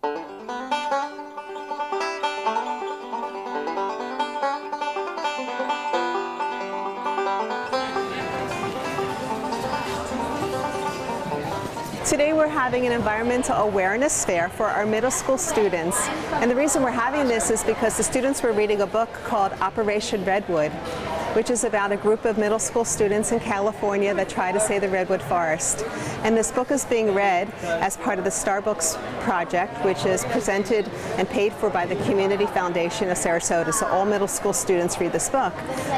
Today we're having an environmental awareness fair for our middle school students, and the reason we're having this is because the students were reading a book called Operation Redwood, which is about a group of middle school students in California that try to save the redwood forest. And this book is being read as part of the Starbooks project, which is presented and paid for by the Community Foundation of Sarasota. So all middle school students read this book.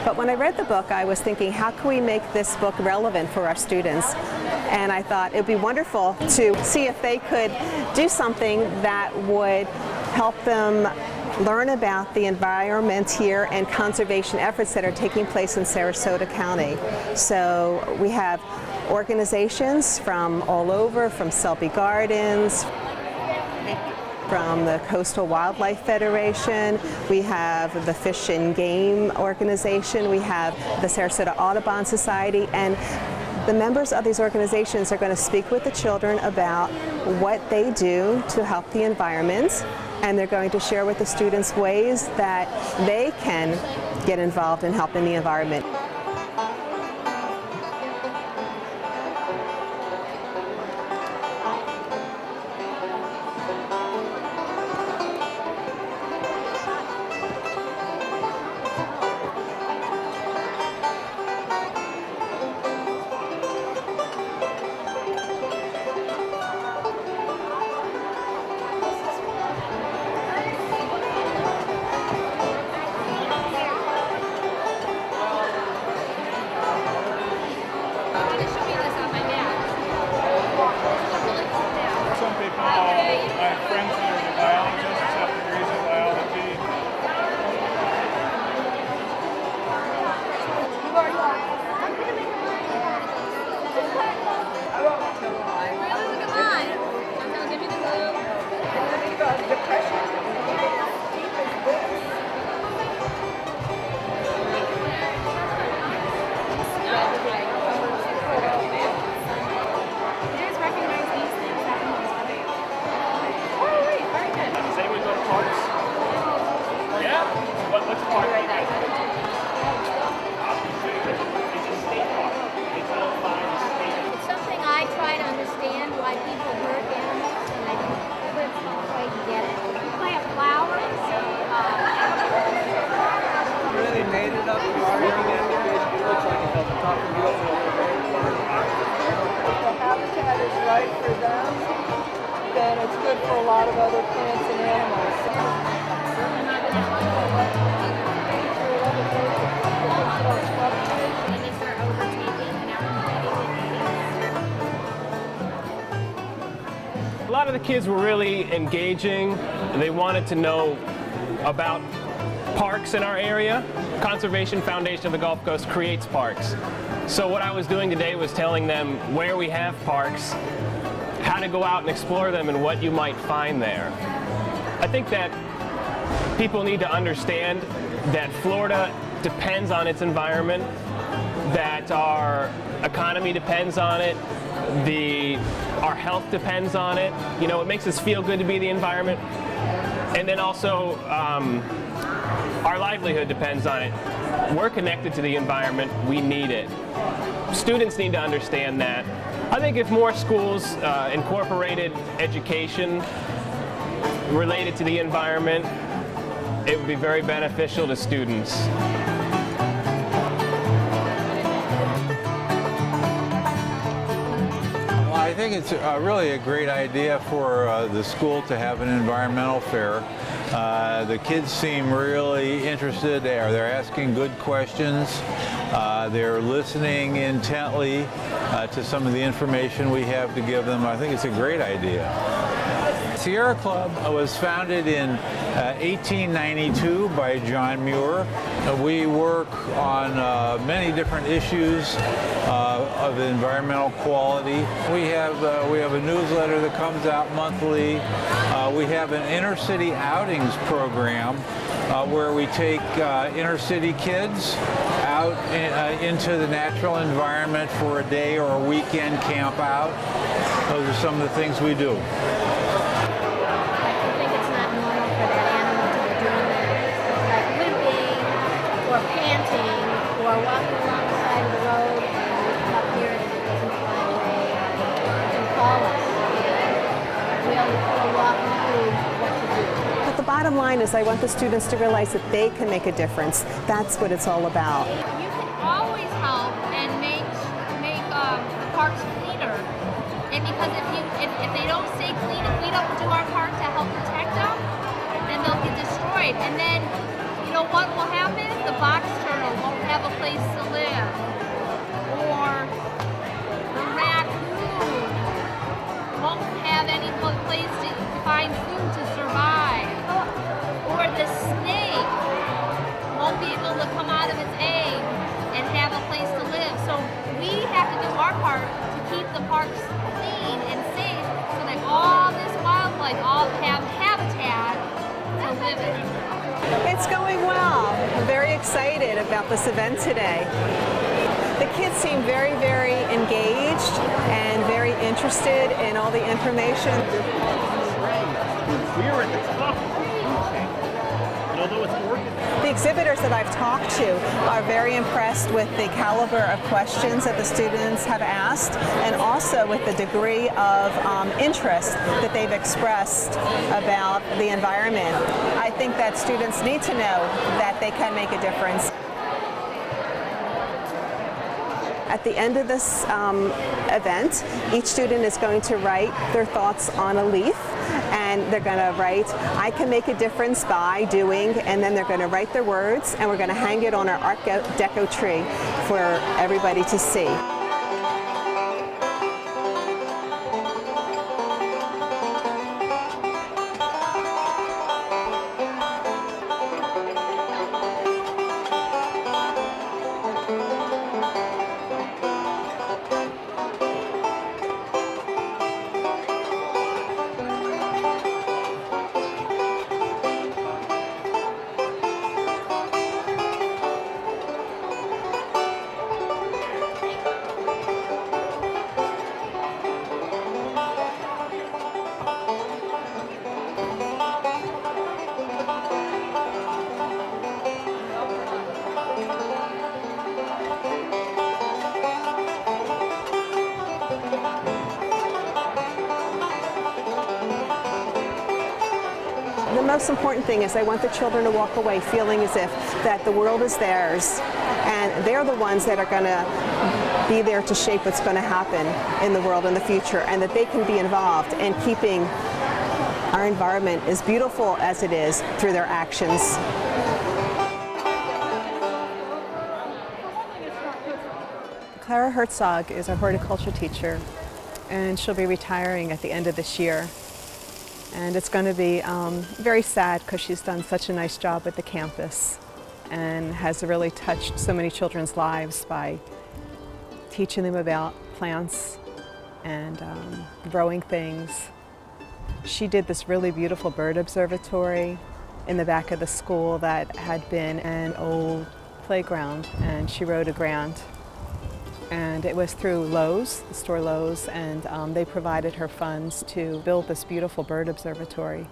But when I read the book, I was thinking, how can we make this book relevant for our students? And I thought it would be wonderful to see if they could do something that would help them learn about the environment here and conservation efforts that are taking place in Sarasota County. So we have organizations from all over, from Selby Gardens, from the Coastal Wildlife Federation, we have the Fish and Game Organization, we have the Sarasota Audubon Society, and the members of these organizations are going to speak with the children about what they do to help the environment, and they're going to share with the students ways that they can get involved in helping the environment. Right for them, then it's good for a lot of other plants and animals. A lot of the kids were really engaging. They wanted to know about parks in our area. Conservation Foundation of the Gulf Coast creates parks. So what I was doing today was telling them where we have parks, how to go out and explore them, and what you might find there. I think that people need to understand that Florida depends on its environment, that our economy depends on it, our health depends on it. You know, it makes us feel good to be the environment. And then also, our livelihood depends on it. We're connected to the environment. We need it. Students need to understand that. I think if more schools incorporated education related to the environment, it would be very beneficial to students. Well, I think it's really a great idea for the school to have an environmental fair. The kids seem really interested. They're asking good questions. They're listening intently to some of the information we have to give them. I think it's a great idea. Sierra Club was founded in 1892 by John Muir. We work on many different issues of environmental quality. We have a newsletter that comes out monthly. We have an inner city outings program where we take inner city kids out into the natural environment for a day or a weekend camp out. Those are some of the things we do. walk them through what to do. But the bottom line is I want the students to realize that they can make a difference. That's what it's all about. You can always help and make the parks cleaner. And because if they don't stay clean, if we don't do our part to help protect them, then they'll get destroyed. And then, you know what will happen? The box turtle won't have a place to live. Or the raccoon won't have any place to find food to survive. Or the snake won't be able to come out of its egg and have a place to live. So we have to do our part to keep the parks clean and safe so that all this wildlife all have habitat to live in. It's going well. I'm very excited about this event today. The kids seem very, very engaged and very interested in all the information. We are at the top of the food chain. And although it's working. The exhibitors that I've talked to are very impressed with the caliber of questions that the students have asked and also with the degree of interest that they've expressed about the environment. I think that students need to know that they can make a difference. At the end of this event, each student is going to write their thoughts on a leaf, and they're going to write, I can make a difference by doing, and then they're going to write their words, and we're going to hang it on our Art Deco tree for everybody to see. The most important thing is I want the children to walk away feeling as if that the world is theirs and they're the ones that are going to be there to shape what's going to happen in the world in the future, and that they can be involved in keeping our environment as beautiful as it is through their actions. Clara Herzog is our horticulture teacher, and she'll be retiring at the end of this year. And it's going to be very sad because she's done such a nice job at the campus and has really touched so many children's lives by teaching them about plants and growing things. She did this really beautiful bird observatory in the back of the school that had been an old playground, and she wrote a grant. And it was through Lowe's, the store Lowe's, and they provided her funds to build this beautiful bird observatory,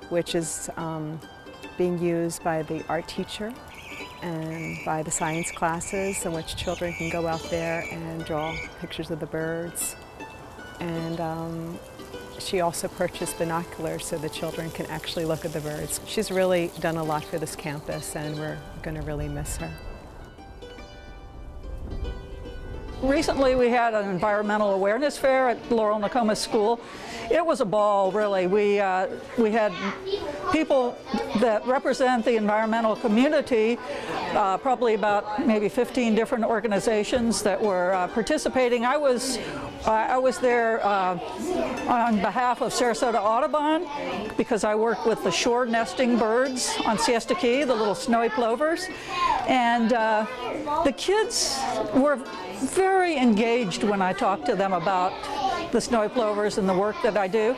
which is being used by the art teacher and by the science classes, in which children can go out there and draw pictures of the birds. And she also purchased binoculars so the children can actually look at the birds. She's really done a lot for this campus, and we're going to really miss her. Recently we had an environmental awareness fair at Laurel Nokomis School. It was a ball, really. We had people that represent the environmental community, probably about maybe 15 different organizations that were participating. I was there on behalf of Sarasota Audubon because I work with the shore nesting birds on Siesta Key, the little snowy plovers. And the kids were very engaged when I talked to them about the snowy plovers and the work that I do.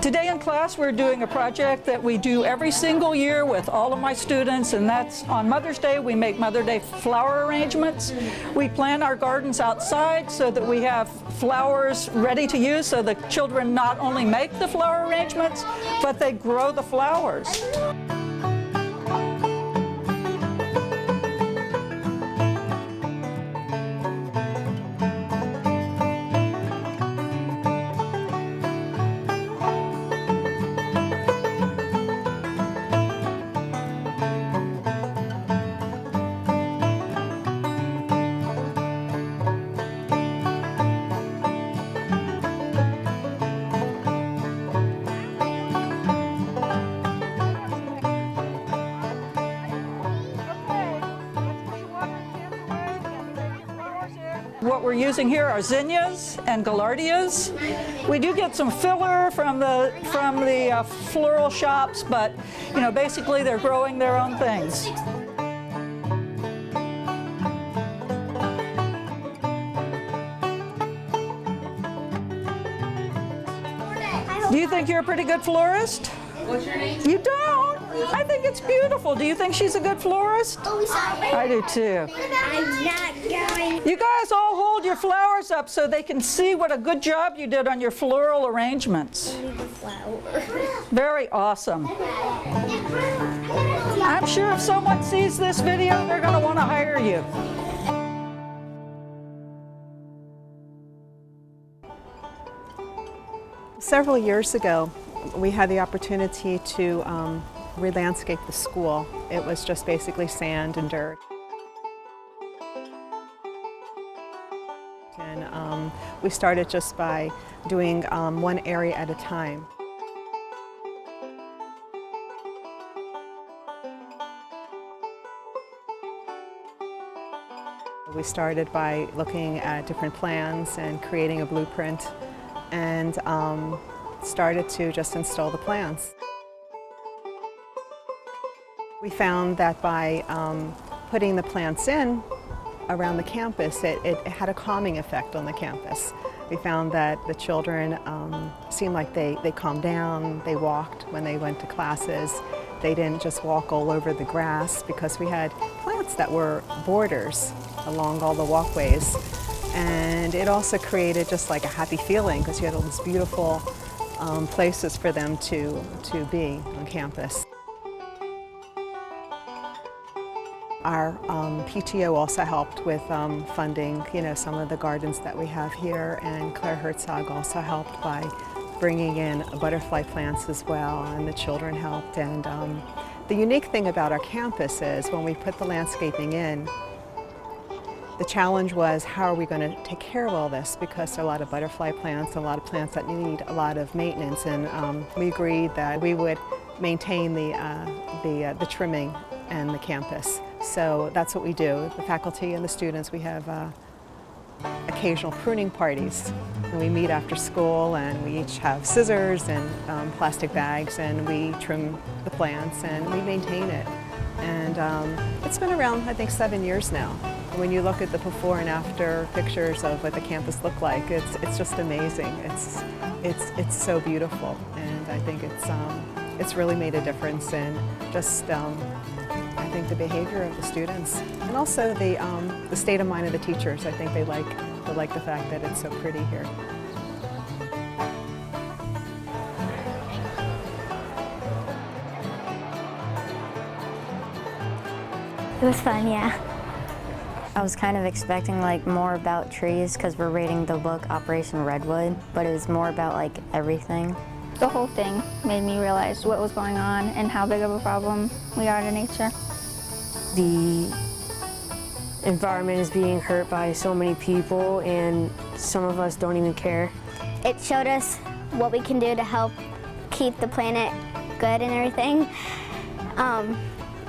Today in class we're doing a project that we do every single year with all of my students, and that's on Mother's Day. We make Mother's Day flower arrangements. We plant our gardens outside so that we have flowers ready to use, so the children not only make the flower arrangements, but they grow the flowers. What we're using here are zinnias and gaillardias. We do get some filler from the floral shops, but you know, basically they're growing their own things. Do you think you're a pretty good florist? What's your name? You don't? I think it's beautiful. Do you think she's a good florist? I do too. I'm not going. You guys all hold your flowers up so they can see what a good job you did on your floral arrangements. Very awesome. I'm sure if someone sees this video, they're going to want to hire you. Several years ago, we had the opportunity to re-landscape the school. It was just basically sand and dirt. And we started just by doing one area at a time. We started by looking at different plans and creating a blueprint, and started to just install the plans. We found that by putting the plants in around the campus, it had a calming effect on the campus. We found that the children seemed like they calmed down, they walked when they went to classes. They didn't just walk all over the grass because we had plants that were borders along all the walkways. And it also created just like a happy feeling because you had all these beautiful places for them to be on campus. Our PTO also helped with funding, you know, some of the gardens that we have here, and Claire Herzog also helped by bringing in butterfly plants as well, and the children helped. And the unique thing about our campus is when we put the landscaping in, the challenge was how are we going to take care of all this, because there are a lot of butterfly plants, a lot of plants that need a lot of maintenance, and we agreed that we would maintain the trimming and the campus. So that's what we do. The faculty and the students, we have occasional pruning parties. And we meet after school and we each have scissors and plastic bags, and we trim the plants and we maintain it. And it's been around, I think, 7 years now. When you look at the before and after pictures of what the campus looked like, it's just amazing. It's so beautiful, and I think it's really made a difference in just I think the behavior of the students, and also the state of mind of the teachers. I think they like the fact that it's so pretty here. It was fun, yeah. I was kind of expecting like more about trees because we're reading the book Operation Redwood, but it was more about like everything. The whole thing made me realize what was going on and how big of a problem we are to nature. The environment is being hurt by so many people, and some of us don't even care. It showed us what we can do to help keep the planet good and everything.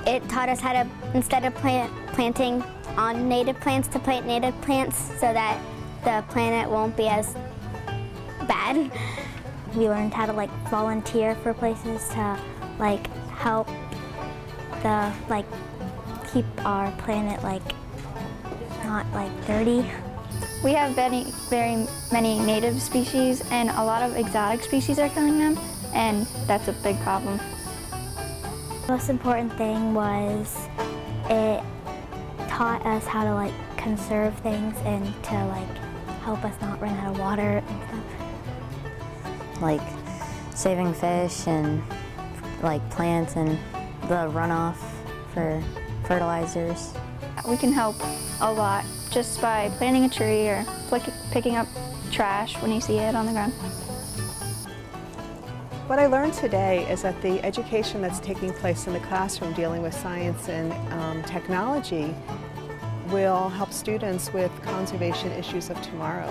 It taught us how to, instead of planting on native plants, to plant native plants so that the planet won't be as bad. We learned how to like volunteer for places to like help the keep our planet like not like dirty. We have very many native species, and a lot of exotic species are killing them, and that's a big problem. The most important thing was it taught us how to like conserve things and to like help us not run out of water and stuff. Like saving fish and like plants and the runoff for fertilizers. We can help a lot just by planting a tree or picking up trash when you see it on the ground. What I learned today is that the education that's taking place in the classroom dealing with science and technology will help students with conservation issues of tomorrow.